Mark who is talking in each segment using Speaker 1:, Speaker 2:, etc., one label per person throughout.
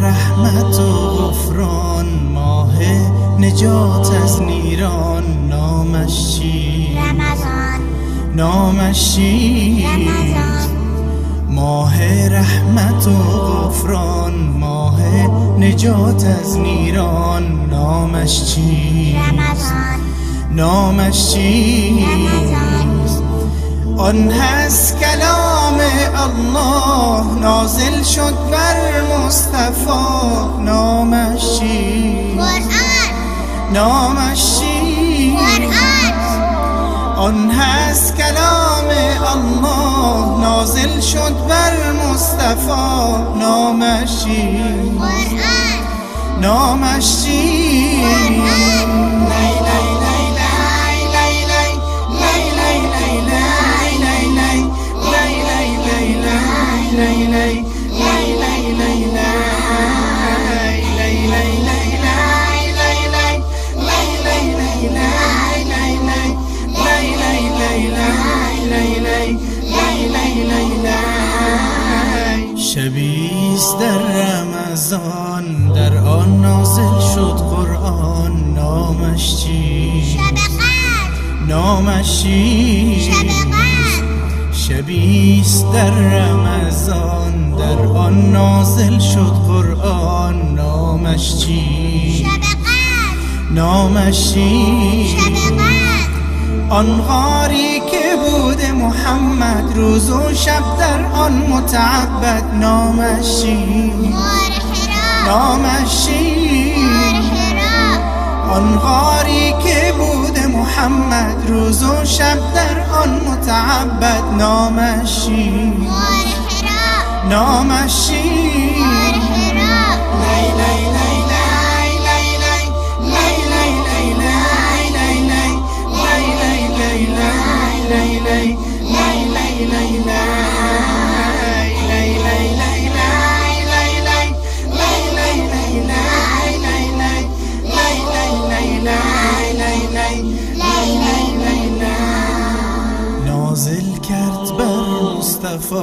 Speaker 1: رحمت و غفران، ماه نجات از نیران، نامش چی؟
Speaker 2: رمضان.
Speaker 1: نامش چی؟
Speaker 2: رمضان.
Speaker 1: ماه رحمت و غفران، ماه نجات از نیران، نامش چی؟
Speaker 2: رمضان.
Speaker 1: نامش چی؟
Speaker 2: رمضان.
Speaker 1: آن هست کلام الله نازل شد بر مصطفی، نامش چی؟
Speaker 2: قرآن.
Speaker 1: نامش چی؟
Speaker 2: قرآن.
Speaker 1: آن هست کلام الله نازل شد بر مصطفی، نامش چی؟
Speaker 2: قرآن.
Speaker 1: نامش چی؟
Speaker 2: قرآن.
Speaker 1: شبیست در رمضان، در آن نازل شد قرآن، نامش چی؟
Speaker 2: شب قدر.
Speaker 1: نامش چی؟
Speaker 2: شب قدر.
Speaker 1: شبیست در رمضان، در آن نازل شد قرآن، نامش چی؟
Speaker 2: شب قدر.
Speaker 1: نامش چی؟
Speaker 2: شب قدر.
Speaker 1: آن غاری که بود محمد، روز و شب در آن متعبد، نامش چی؟
Speaker 2: غار حرا.
Speaker 1: نامش چی؟
Speaker 2: غار حرا.
Speaker 1: آن غاری که بود محمد، روز و شب در آن متعبد، نامش چی؟
Speaker 2: غار حرا.
Speaker 1: نامش چی؟
Speaker 2: غار حرا.
Speaker 1: نازل کرد بر مصطفی،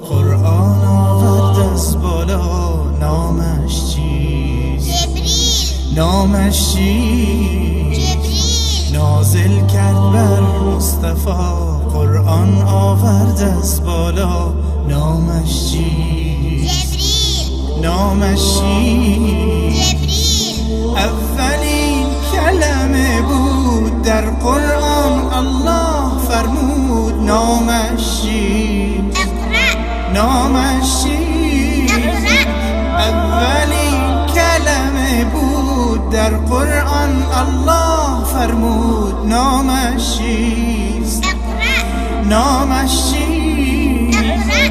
Speaker 1: قرآن آورد از بالا، نامش چیست؟
Speaker 2: جبریل.
Speaker 1: نامش چیست؟
Speaker 2: جبریل.
Speaker 1: نازل کرد بر مصطفی، قرآن آورد از بالا، نامش چیست؟
Speaker 2: جبریل.
Speaker 1: نامش چیست؟
Speaker 2: جبریل.
Speaker 1: اولین کلمه بود در قرآن، الله فرمود، نامش چیست؟
Speaker 2: اقرأ.
Speaker 1: نامش چیست؟
Speaker 2: اقرأ.
Speaker 1: اولین کلمه بود در قرآن، الله فرمود، نامش چیست؟
Speaker 2: اقرأ.
Speaker 1: نامش چیست؟
Speaker 2: اقرأ.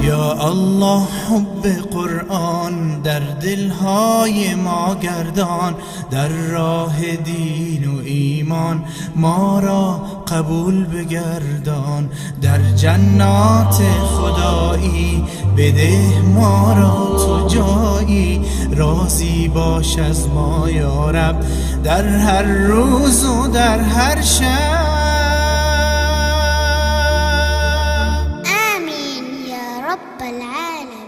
Speaker 1: یا الله حب قرآن در دلهای ما گردان، در راه دین و ایمان ما را قبول بگردان، در جنات خدایی بده ما را تو جایی، راضی باش از ما یا رب در هر روز و در هر شب.
Speaker 2: آمين يا رب العالمين.